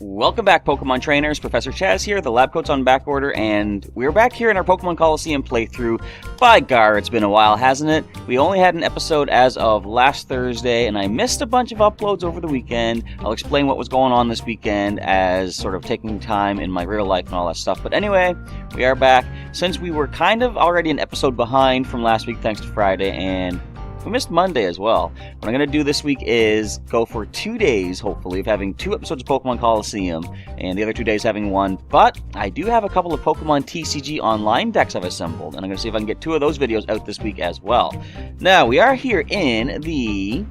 Welcome back, Pokemon Trainers. Professor Chaz here, the lab coat's on back order, and we're back here in our Pokemon Colosseum playthrough. By gar, it's been a while, hasn't it? We only had an episode as of last Thursday, and I missed a bunch of uploads over the weekend. I'll explain what was going on this weekend as sort of taking time in my real life and all that stuff. But anyway, we are back. Since we were kind of already an episode behind from last week thanks to Friday, and we missed Monday as well. What I'm going to do this week is go for 2 days, hopefully, of having 2 episodes of Pokemon Colosseum, and the other 2 days having 1. But I do have a couple of Pokemon TCG online decks I've assembled, and I'm going to see if I can get 2 of those videos out this week as well. Now, we are here in the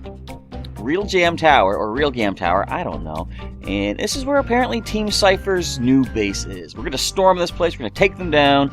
Real Jam Tower, or Real Gam Tower, I don't know. And this is where apparently Team Cipher's new base is. We're going to storm this place, we're going to take them down.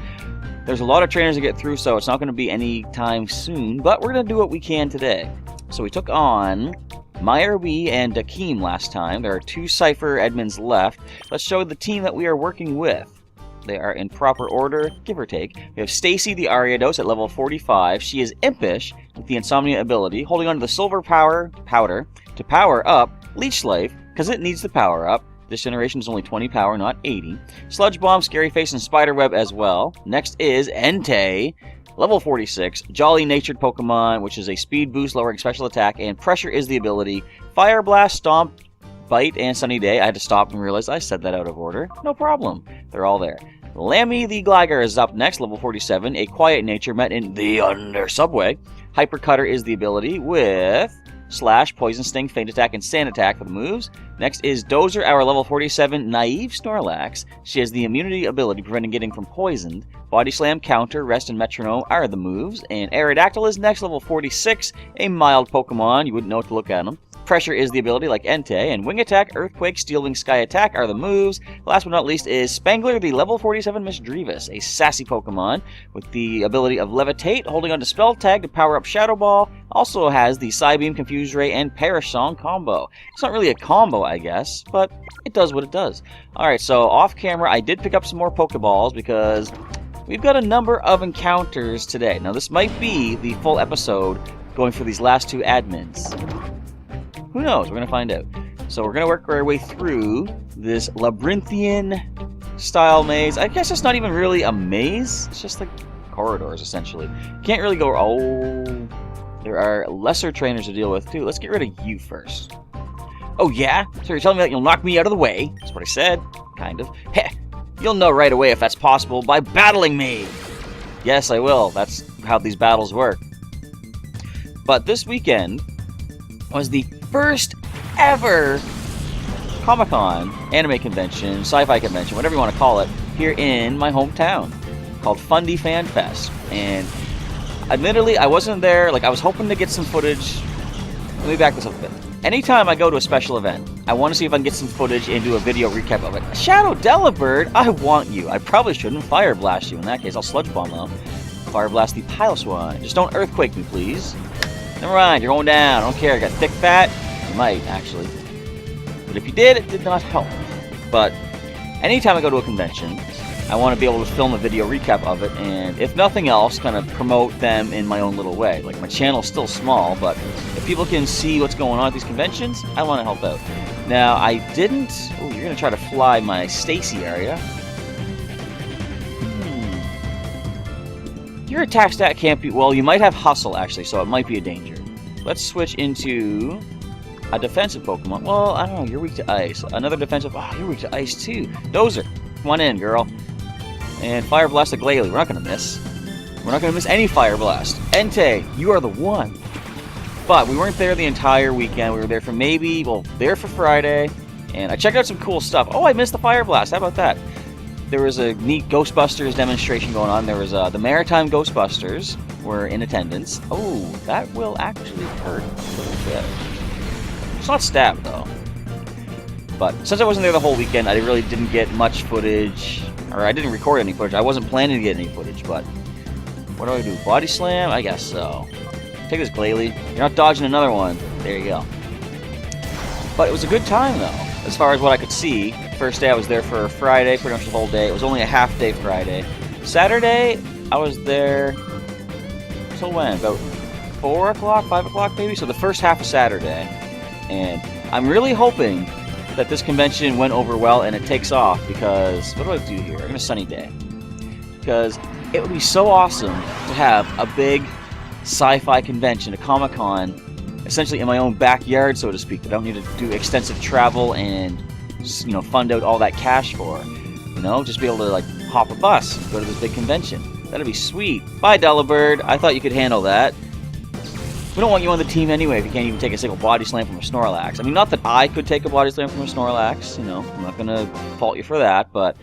There's a lot of trainers to get through, so it's not going to be any time soon, but we're going to do what we can today. So we took on Meyerwee and Dakeem last time. There are 2 Cipher admins left. Let's show the team that we are working with. They are in proper order, give or take. We have Stacy the Ariados at level 45. She is impish with the Insomnia ability, holding on to the Silver Powder to power up Leech Life, because it needs the power up. This generation is only 20 power, not 80. Sludge Bomb, Scary Face, and Spiderweb as well. Next is Entei, level 46. Jolly-natured Pokemon, which is a speed boost, lowering special attack, and Pressure is the ability. Fire Blast, Stomp, Bite, and Sunny Day. I had to stop and realize I said that out of order. No problem. They're all there. Lammy the Gligar is up next, level 47. A quiet nature met in the Under Subway. Hyper Cutter is the ability with Slash, Poison Sting, Feint Attack, and Sand Attack for the moves. Next is Dozer, our level 47 Naive Snorlax. She has the immunity ability preventing getting from poisoned. Body Slam, Counter, Rest, and Metronome are the moves. And Aerodactyl is next, level 46, a mild Pokemon. You wouldn't know what to look at him. Pressure is the ability like Entei, and Wing Attack, Earthquake, Steel Wing, Sky Attack are the moves. Last but not least is Spangler, the level 47 Misdreavus, a sassy Pokemon with the ability of Levitate, holding on to Spell Tag to power up Shadow Ball. Also has the Psybeam, Confuse Ray, and Perish Song combo. It's not really a combo, I guess, but it does what it does. Alright, so off camera, I did pick up some more Pokeballs because we've got a number of encounters today. Now, this might be the full episode going for these last 2 admins. Who knows? We're going to find out. So we're going to work our way through this labyrinthian style maze. I guess it's not even really a maze. It's just like corridors, essentially. Can't really go... Oh, there are lesser trainers to deal with, too. Let's get rid of you first. Oh, yeah? So you're telling me that you'll knock me out of the way? That's what I said. Kind of. Heh. You'll know right away if that's possible by battling me. Yes, I will. That's how these battles work. But this weekend was the first ever Comic-Con, anime convention, sci-fi convention, whatever you want to call it, here in my hometown, called Fundy Fan Fest. And admittedly, I wasn't there. Like, I was hoping to get some footage. Let me back this up a bit. Anytime I go to a special event, I want to see if I can get some footage and do a video recap of it. Shadow Delibird, I want you. I probably shouldn't Fire Blast you. In that case, I'll Sludge Bomb though. Fire Blast the Piloswine. Just don't Earthquake me, please. Never mind, you're going down. I don't care. I got thick fat. You might, actually. But if you did, it did not help. But anytime I go to a convention, I want to be able to film a video recap of it, and if nothing else, kind of promote them in my own little way. Like, my channel's still small, but if people can see what's going on at these conventions, I want to help out. Now, I didn't... Oh, you're going to try to fly my Stacy area. Your attack stat can't be... Well, you might have Hustle, actually, so it might be a danger. Let's switch into a defensive Pokemon. Well, I don't know. You're weak to Ice. Another defensive... Oh, you're weak to Ice, too. Dozer, come on in, girl. And Fire Blast the Glalie. We're not going to miss. We're not going to miss any Fire Blast. Entei, you are the one. But we weren't there the entire weekend. We were there for maybe... Well, there for Friday. And I checked out some cool stuff. Oh, I missed the Fire Blast. How about that? There was a neat Ghostbusters demonstration going on. There was the Maritime Ghostbusters were in attendance. Oh, that will actually hurt a little bit. It's not stabbed, though. But since I wasn't there the whole weekend, I really didn't get much footage. Or I didn't record any footage. I wasn't planning to get any footage, but... What do I do? Body Slam? I guess so. Take this, Glalie. You're not dodging another one. There you go. But it was a good time, though, as far as what I could see. First day I was there for Friday, pretty much the whole day. It was only a half day Friday. Saturday, I was there till when? About 4 o'clock, 5 o'clock maybe? So the first half of Saturday. And I'm really hoping that this convention went over well and it takes off, because what do I do here? I'm gonna sunny day. Because it would be so awesome to have a big sci-fi convention, a Comic-Con, essentially in my own backyard, so to speak, that I don't need to do extensive travel and, you know, fund out all that cash for. You know, just be able to, like, hop a bus and go to this big convention. That'd be sweet. Bye, Delibird. I thought you could handle that. We don't want you on the team anyway if you can't even take a single body slam from a Snorlax. I mean, not that I could take a body slam from a Snorlax, you know, I'm not gonna fault you for that, but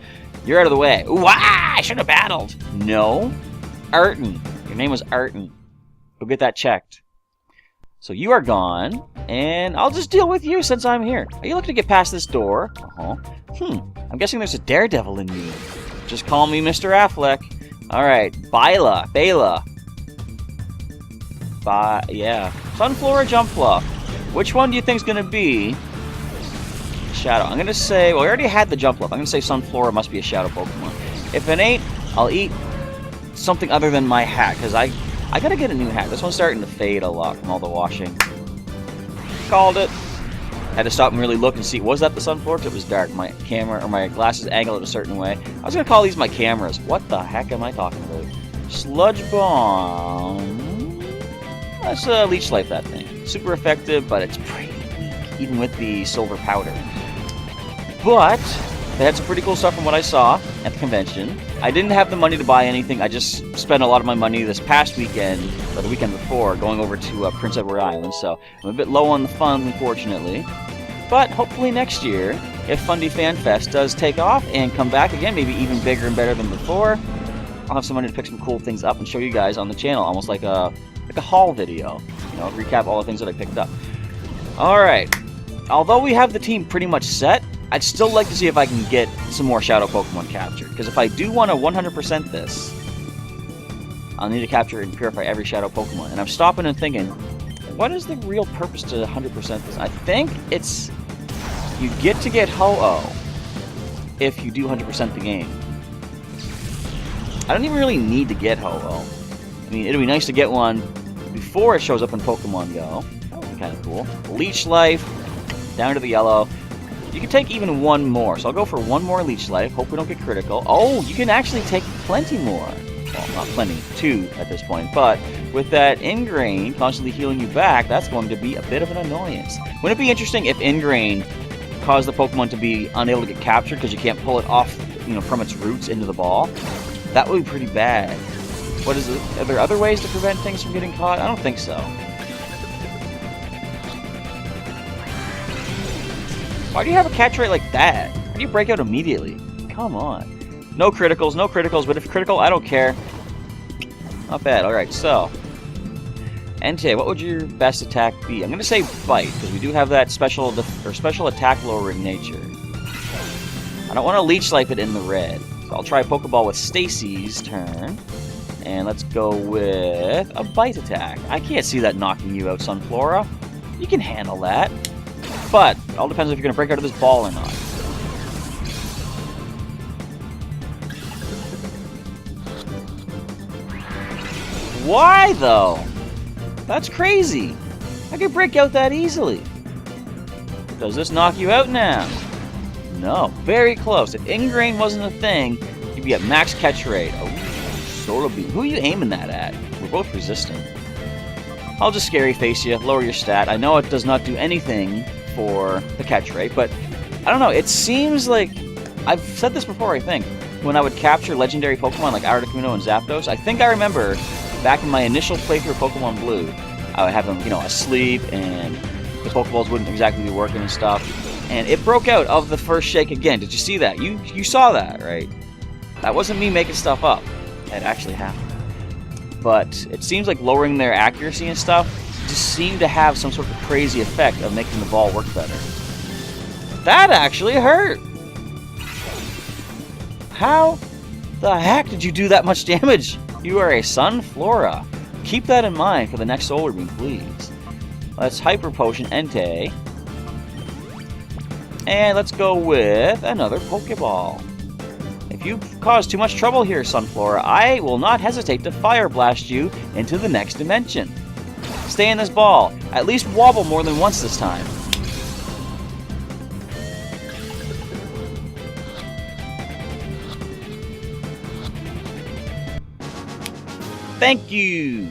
you're out of the way. Ooh, I should have battled. No. Arton. Your name was Arton. Go get that checked. So you are gone, and I'll just deal with you since I'm here. Are you looking to get past this door? I'm guessing there's a daredevil in me. Just call me Mr. Affleck. Alright, Bela. Yeah. Sunflora, Jumpluff. Which one do you think's gonna be Shadow? I'm gonna say, well, I already had the Jumpluff. I'm gonna say Sunflora must be a Shadow Pokemon. If it ain't, I'll eat something other than my hat, because I gotta get a new hat. This one's starting to fade a lot from all the washing. Called it. Had to stop and really look and see, was that the Sunflora? Because it was dark. My camera, or my glasses angled a certain way. I was gonna call these my cameras. What the heck am I talking about? Sludge Bomb. Let's Leech Life that thing. Super effective, but it's pretty weak, even with the silver powder. But they had some pretty cool stuff from what I saw at the convention. I didn't have the money to buy anything. I just spent a lot of my money this past weekend, or the weekend before, going over to Prince Edward Island, so I'm a bit low on the funds, unfortunately. But hopefully next year, if Fundy Fan Fest does take off and come back again, maybe even bigger and better than before, I'll have some money to pick some cool things up and show you guys on the channel, almost like a haul video, you know, recap all the things that I picked up. Alright, although we have the team pretty much set, I'd still like to see if I can get some more Shadow Pokemon captured, because if I do want to 100% this, I'll need to capture and purify every Shadow Pokemon, and I'm stopping and thinking, what is the real purpose to 100% this? I think it's, you get to get Ho-Oh if you do 100% the game. I don't even really need to get Ho-Oh. I mean, it'd be nice to get one before it shows up in Pokemon Go. That would be kind of cool. Leech Life, down to the yellow. You can take even one more, so I'll go for one more Leech Life. Hope we don't get critical. Oh, you can actually take plenty more. Well, not plenty, 2 at this point, but with that Ingrain constantly healing you back, that's going to be a bit of an annoyance. Wouldn't it be interesting if Ingrain caused the Pokemon to be unable to get captured because you can't pull it off, you know, from its roots into the ball? That would be pretty bad. What is it? Are there other ways to prevent things from getting caught? I don't think so. Why do you have a catch rate like that? Why do you break out immediately? Come on. No criticals, but if critical, I don't care. Not bad. Alright, so. Entei, what would your best attack be? I'm going to say Bite, because we do have that special attack lowering nature. I don't want to Leech Life it in the red. So I'll try a Pokeball with Stacy's turn. And let's go with a Bite attack. I can't see that knocking you out, Sunflora. You can handle that. But it all depends if you're going to break out of this ball or not. Why, though? That's crazy. I could break out that easily. Does this knock you out now? No. Very close. If Ingrain wasn't a thing, you'd be at max catch rate. Oh, Solar Beam. Who are you aiming that at? We're both resistant. I'll just Scary Face you, lower your stat. I know it does not do anything for the catch rate, but I don't know. It seems like, I've said this before, I think, when I would capture legendary Pokemon like Articuno and Zapdos, I think I remember back in my initial playthrough of Pokemon Blue, I would have them, you know, asleep, and the Pokeballs wouldn't exactly be working and stuff, and it broke out of the first shake again. Did you see that? You saw that, right? That wasn't me making stuff up. It actually happened. But it seems like lowering their accuracy and stuff just seemed to have some sort of crazy effect of making the ball work better. That actually hurt! How the heck did you do that much damage? You are a Sunflora. Keep that in mind for the next Solar Beam, please. Let's Hyper Potion Entei. And let's go with another Pokeball. If you cause too much trouble here, Sunflora, I will not hesitate to Fire Blast you into the next dimension. Stay in this ball. At least wobble more than once this time. Thank you!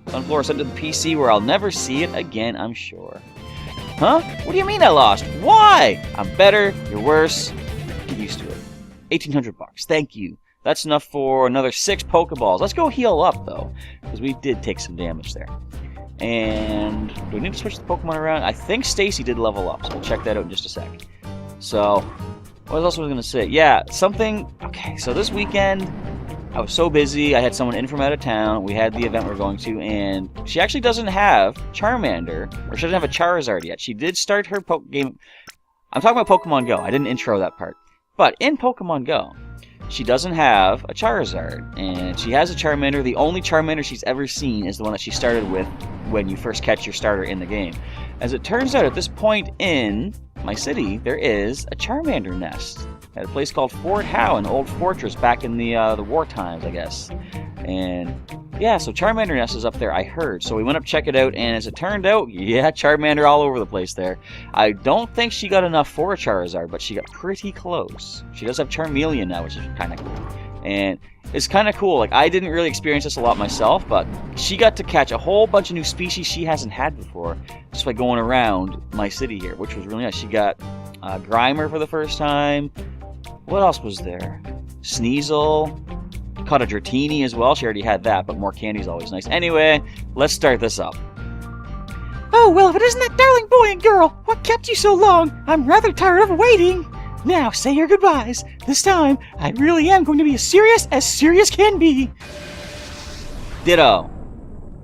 Sunflower sent to the PC where I'll never see it again, I'm sure. Huh? What do you mean I lost? Why? I'm better, you're worse. Get used to it. 1,800 bucks. Thank you. That's enough for another 6 Pokeballs. Let's go heal up, though, because we did take some damage there. And do we need to switch the Pokemon around? I think Stacy did level up, so we'll check that out in just a sec. So, what else was I going to say? Yeah, something... Okay, so this weekend, I was so busy. I had someone in from out of town. We had the event we're going to, and she actually doesn't have Charmander, or she doesn't have a Charizard yet. She did start her game... I'm talking about Pokemon Go. I didn't intro that part. But in Pokemon Go, she doesn't have a Charizard, and she has a Charmander. The only Charmander she's ever seen is the one that she started with when you first catch your starter in the game. As it turns out, at this point in my city, there is a Charmander Nest at a place called Fort Howe, an old fortress back in the war times, I guess. And yeah, so Charmander Nest is up there, I heard. So we went up to check it out, and as it turned out, yeah, Charmander all over the place there. I don't think she got enough for a Charizard, but she got pretty close. She does have Charmeleon now, which is kind of cool. And it's kind of cool. Like, I didn't really experience this a lot myself, but she got to catch a whole bunch of new species she hasn't had before just by going around my city here, which was really nice. She got Grimer for the first time. What else was there? Sneasel. Caught a Dratini as well. She already had that, but more candy's always nice. Anyway, let's start this up. Oh, well, if it isn't that darling boy and girl, what kept you so long? I'm rather tired of waiting. Now, say your goodbyes. This time, I really am going to be as serious can be. Ditto.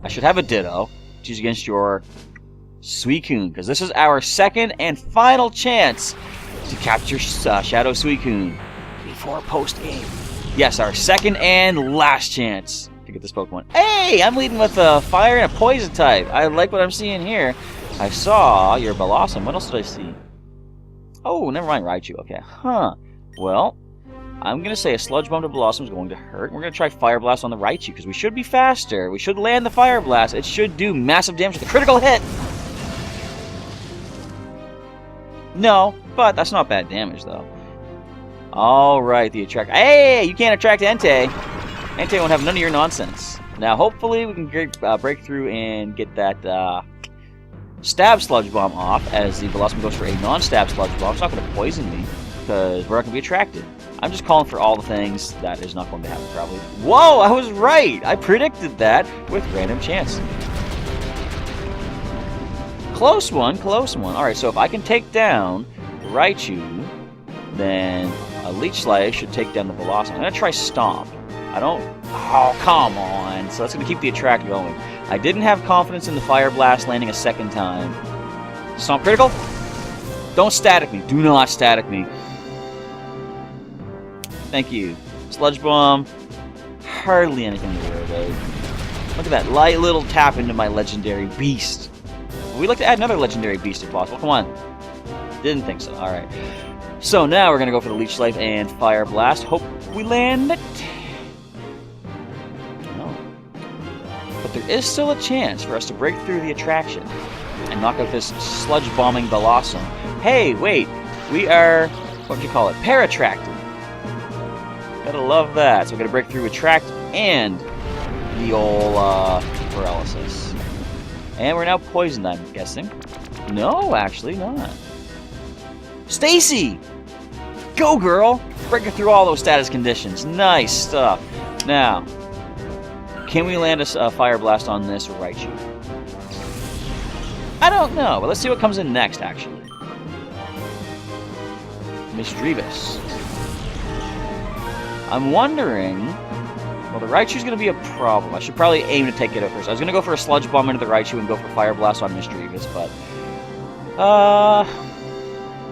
I should have a Ditto. Choose against your Suicune, because this is our second and final chance to capture Shadow Suicune before post-game. Yes, our second and last chance to get this Pokemon. Hey, I'm leading with a fire and a poison type. I like what I'm seeing here. I saw your Blossom. What else did I see? Oh, never mind, Raichu. Okay, huh. Well, I'm going to say a Sludge Bomb to Blossom is going to hurt. We're going to try Fire Blast on the Raichu, because we should be faster. We should land the Fire Blast. It should do massive damage with a critical hit. No, but that's not bad damage, though. Alright, the attract. Hey, you can't attract Entei. Entei won't have none of your nonsense. Now, hopefully, we can break through and get that Stab Sludge Bomb off, as the Blossom goes for a non-stab Sludge Bomb. It's not going to poison me, because we're not going to be attracted. I'm just calling for all the things that is not going to happen, probably. Whoa, I was right! I predicted that with random chance. Close one, close one. Alright, so if I can take down Raichu, then a Leech Life should take down the Blossom. I'm going to try Stomp. I don't... Oh, come on. So that's going to keep the attract going. I didn't have confidence in the Fire Blast landing a second time. Stomp critical? Don't static me. Do not static me. Thank you. Sludge Bomb. Hardly anything to worry about. Look at that light little tap into my legendary beast. We'd like to add another legendary beast if possible. Come on. Didn't think so. Alright. So now we're going to go for the Leech Life and Fire Blast. Hope we land it. No. But there is still a chance for us to break through the attraction and knock out this Sludge Bombing Blossom. Hey, wait. We are, what would you call it? Parattracted. Gotta love that. So we're going to break through Attract and the old Paralysis. And we're now poisoned, I'm guessing. No, actually not. Stacy! Go, girl! Breaking through all those status conditions. Nice stuff. Now, can we land a Fire Blast on this Raichu? I don't know, but let's see what comes in next, actually. Misdreavus. I'm wondering... Well, the Raichu's going to be a problem. I should probably aim to take it out first. I was going to go for a Sludge Bomb into the Raichu and go for Fire Blast on Misdreavus, but...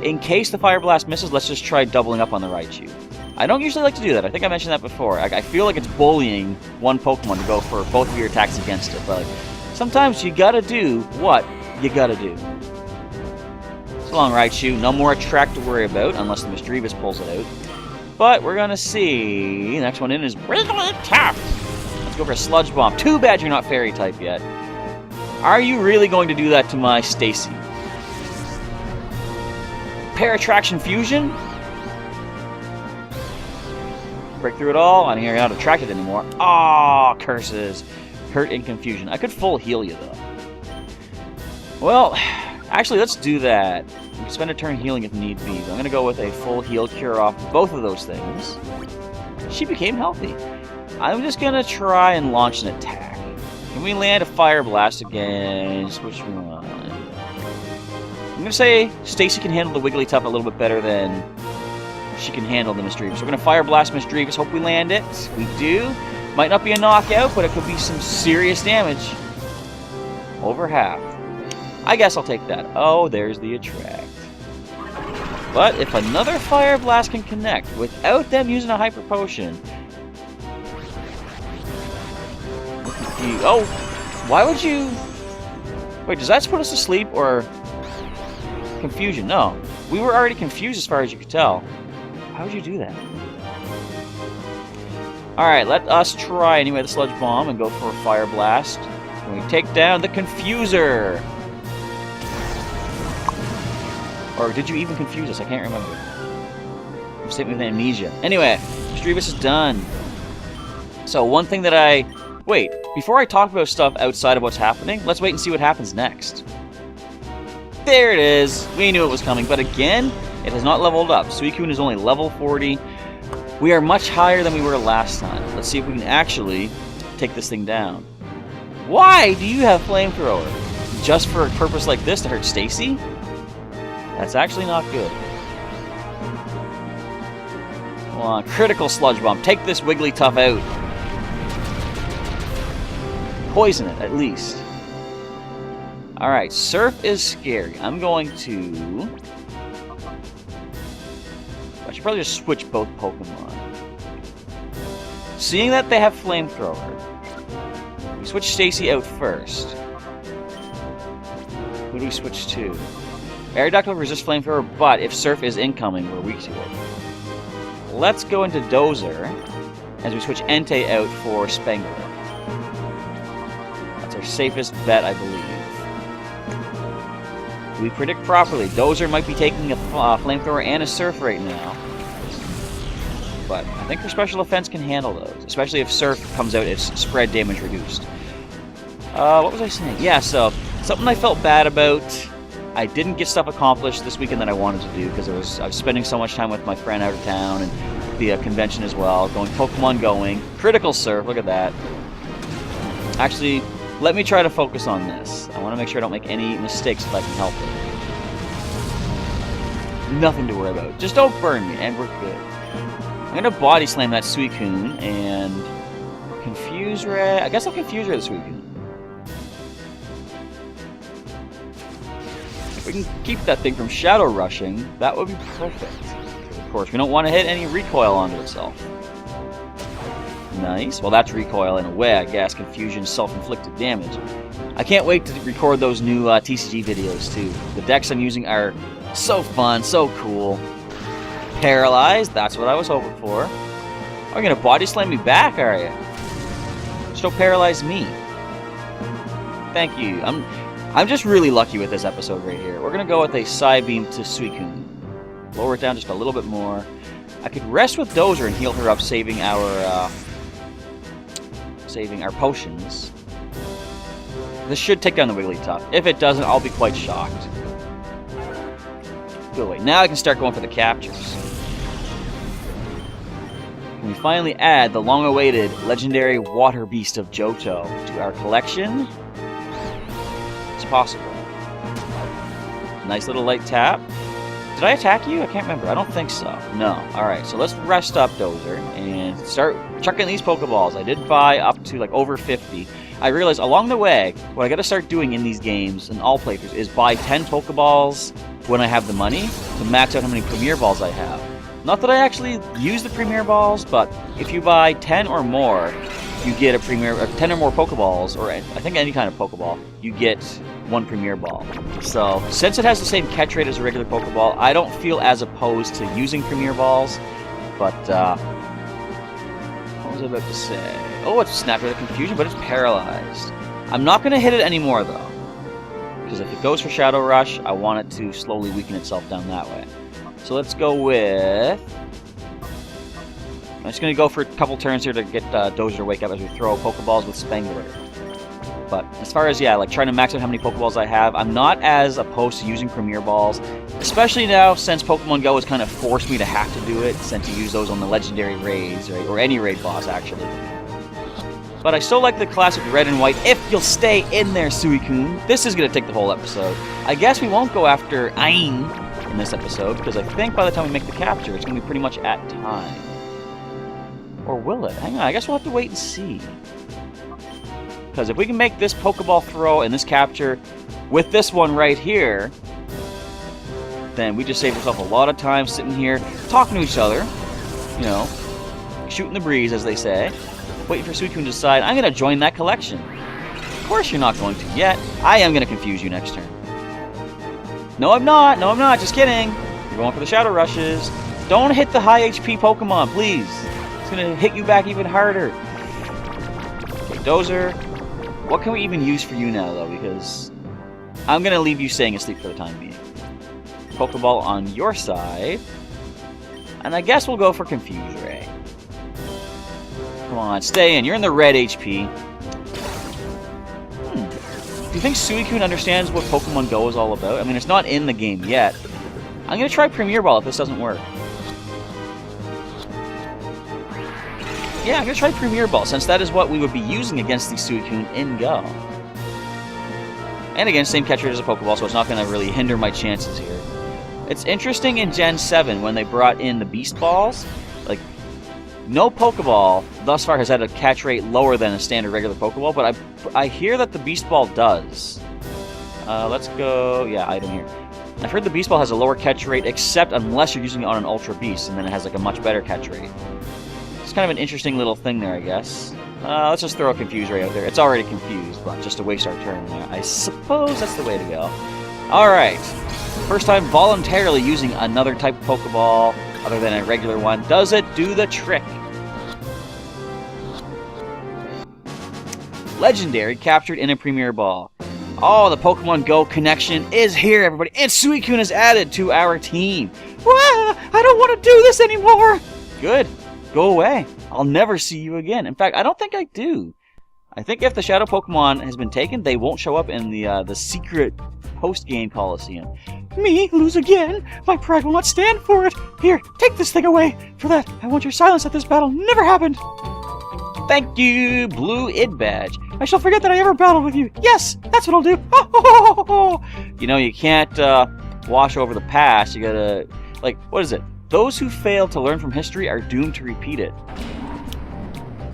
in case the Fire Blast misses, let's just try doubling up on the Raichu. I don't usually like to do that. I think I mentioned that before. I feel like it's bullying one Pokemon to go for both of your attacks against it, but sometimes you gotta do what you gotta do. So long, Raichu. No more Attract to worry about, unless the Misdreavus pulls it out. But we're gonna see... The next one in is Wigglytuff. Let's go for a Sludge Bomb. Too bad you're not Fairy type yet. Are you really going to do that to my Stacy? Parattraction Fusion? Break through it all. I think you're not attracted anymore. Ah, curses. Hurt and confusion. I could full heal you, though. Well, actually, let's do that. We can spend a turn healing if need be. I'm going to go with a full heal cure off both of those things. She became healthy. I'm just going to try and launch an attack. Can we land a Fire Blast against which one? I'm going to say Stacy can handle the Wigglytuff a little bit better than she can handle the Misdreavus. So we're going to Fire Blast Misdreavus. Hope we land it. We do. Might not be a knockout, but it could be some serious damage. Over half. I guess I'll take that. Oh, there's the attract. But if another Fire Blast can connect without them using a Hyper Potion... Oh! Why would you... Wait, does that put us to sleep, or... Confusion? No. We were already confused as far as you could tell. How would you do that? Alright, let us try anyway the Sludge Bomb and go for a Fire Blast. And we take down the Confuser! Or did you even confuse us? I can't remember. I'm sitting with amnesia. Anyway, Misdreavus is done. So one thing that I... Wait, before I talk about stuff outside of what's happening, let's wait and see what happens next. There it is! We knew it was coming, but again, it has not leveled up. Suicune is only level 40. We are much higher than we were last time. Let's see if we can actually take this thing down. Why do you have Flamethrower? Just for a purpose like this to hurt Stacy? That's actually not good. Come on, critical Sludge Bomb. Take this Wigglytuff out. Poison it, at least. Alright, Surf is scary. I'm going to... I should probably just switch both Pokemon. Seeing that they have Flamethrower, we switch Stacy out first. Who do we switch to? Aerodactyl will resist Flamethrower, but if Surf is incoming, we're weak to it. Let's go into Dozer as we switch Entei out for Spangler. That's our safest bet, I believe. We predict properly. Dozer might be taking a Flamethrower and a Surf right now. But I think her special defense can handle those. Especially if Surf comes out, it's spread damage reduced. What was I saying? Yeah, so, something I felt bad about. I didn't get stuff accomplished this weekend that I wanted to do because I was spending so much time with my friend out of town and the convention as well. Going Pokemon Going. Critical Surf, look at that. Actually... Let me try to focus on this. I want to make sure I don't make any mistakes if I can help it. Nothing to worry about. Just don't burn me, and we're good. I'm going to Body Slam that Suicune, and... Confuse Ray... I guess I'll Confuse Ray the Suicune. If we can keep that thing from Shadow Rushing, that would be perfect. Of course, we don't want to hit any recoil onto itself. Nice. Well, that's recoil in a way, I guess. Confusion, self-inflicted damage. I can't wait to record those new TCG videos, too. The decks I'm using are so fun, so cool. Paralyzed, that's what I was hoping for. Oh, you're going to Body Slam me back, are you? Just don't paralyze me. Thank you. I'm just really lucky with this episode right here. We're going to go with a Psybeam to Suicune. Lower it down just a little bit more. I could rest with Dozer and heal her up, saving our potions. This should take down the Wigglytuff. If it doesn't, I'll be quite shocked. Good way. Now I can start going for the captures. Can we finally add the long-awaited legendary Water Beast of Johto to our collection? It's possible. Nice little light tap. Did I attack you? I can't remember. I don't think so. No. Alright, so let's rest up Dozer and start chucking these Pokeballs. I did buy up to like over 50. I realized along the way, what I gotta start doing in these games, in all playthroughs, is buy 10 Pokeballs when I have the money to max out how many Premier Balls I have. Not that I actually use the Premier Balls, but if you buy 10 or more, you get a Premier, or 10 or more Pokeballs, or I think any kind of Pokeball, you get one Premier Ball. So, since it has the same catch rate as a regular Pokeball, I don't feel as opposed to using Premier Balls, but, what was I about to say? Oh, it's Snapped with a Confusion, but it's paralyzed. I'm not going to hit it anymore, though, because if it goes for Shadow Rush, I want it to slowly weaken itself down that way. So let's go with... I'm just going to go for a couple turns here to get Dozer to wake up as we throw Pokeballs with Spangler. But as far as, like trying to max out how many Pokeballs I have, I'm not as opposed to using Premier Balls, especially now since Pokemon Go has kind of forced me to have to do it, since to use those on the legendary raids, right? Or any raid boss, actually. But I still like the classic red and white, if you'll stay in there, Suicune. This is going to take the whole episode. I guess we won't go after Ain in this episode, because I think by the time we make the capture, it's going to be pretty much at time. Or will it? Hang on, I guess we'll have to wait and see. Because if we can make this Pokeball throw and this capture with this one right here, then we just save ourselves a lot of time sitting here talking to each other, you know, shooting the breeze, as they say, waiting for Suicune to decide, I'm going to join that collection. Of course you're not going to yet. I am going to confuse you next turn. No, I'm not. No, I'm not. Just kidding. You're going for the Shadow Rushes. Don't hit the high HP Pokemon, please. It's going to hit you back even harder. Okay, Dozer. What can we even use for you now, though? Because I'm going to leave you staying asleep for the time being. Pokeball on your side. And I guess we'll go for Confuse Ray. Come on, stay in. You're in the red HP. Do you think Suicune understands what Pokemon Go is all about? I mean, it's not in the game yet. I'm going to try Premier Ball if this doesn't work. Yeah, I'm going to try Premier Ball, since that is what we would be using against the Suicune in Go. And again, same catch rate as a Pokeball, so it's not going to really hinder my chances here. It's interesting in Gen 7, when they brought in the Beast Balls, like, no Pokeball thus far has had a catch rate lower than a standard regular Pokeball, but I hear that the Beast Ball does. Let's go, item here. I've heard the Beast Ball has a lower catch rate, except unless you're using it on an Ultra Beast, and then it has like a much better catch rate. It's kind of an interesting little thing there, I guess. Let's just throw a Confuse Ray out there. It's already confused, but just to waste our turn there. I suppose that's the way to go. Alright. First time voluntarily using another type of Pokeball other than a regular one. Does it do the trick? Legendary captured in a Premier Ball. Oh, the Pokemon Go connection is here, everybody. And Suicune is added to our team. Wow, I don't want to do this anymore. Good. Go away. I'll never see you again. In fact, I don't think I do. I think if the Shadow Pokemon has been taken, they won't show up in the secret post-game Colosseum. Me lose again? My pride will not stand for it. Here, take this thing away. For that, I want your silence that this battle never happened. Thank you, Blue ID Badge. I shall forget that I ever battled with you. Yes, that's what I'll do. You know, you can't wash over the past. You gotta, like, what is it? Those who fail to learn from history are doomed to repeat it.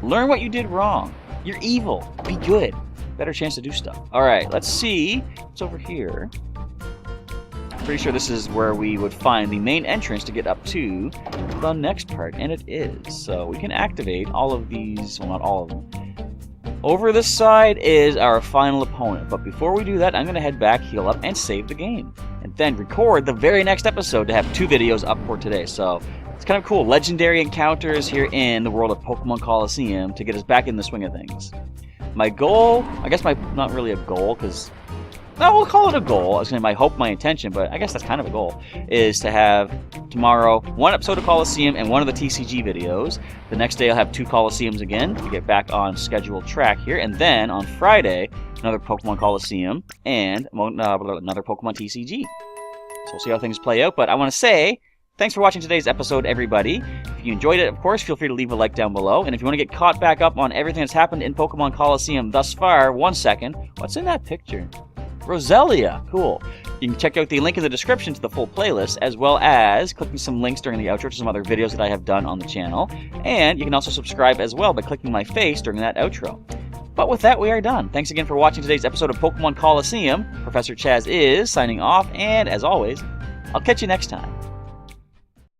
Learn what you did wrong. You're evil. Be good. Better chance to do stuff. Alright, let's see what's over here. Pretty sure this is where we would find the main entrance to get up to the next part, and it is. So we can activate all of these, well, not all of them. Over this side is our final opponent, but before we do that, I'm going to head back, heal up, and save the game. And then record the very next episode to have 2 videos up for today. So it's kind of cool. Legendary encounters here in the world of Pokémon Colosseum to get us back in the swing of things. My goal, I guess not really a goal, because, no, we'll call it a goal. I was going to my hope, my intention, but I guess that's kind of a goal, is to have tomorrow 1 episode of Colosseum and 1 of the TCG videos. The next day I'll have 2 Colosseums again to get back on scheduled track here. And then on Friday, another Pokemon Colosseum and another Pokemon TCG. So we'll see how things play out. But I want to say, thanks for watching today's episode, everybody. If you enjoyed it, of course, feel free to leave a like down below. And if you want to get caught back up on everything that's happened in Pokemon Colosseum thus far, 1 second. What's in that picture? Roselia. Cool. You can check out the link in the description to the full playlist, as well as clicking some links during the outro to some other videos that I have done on the channel. And you can also subscribe as well by clicking my face during that outro. But with that, we are done. Thanks again for watching today's episode of Pokemon Colosseum. Professor Chaz is signing off, and as always, I'll catch you next time.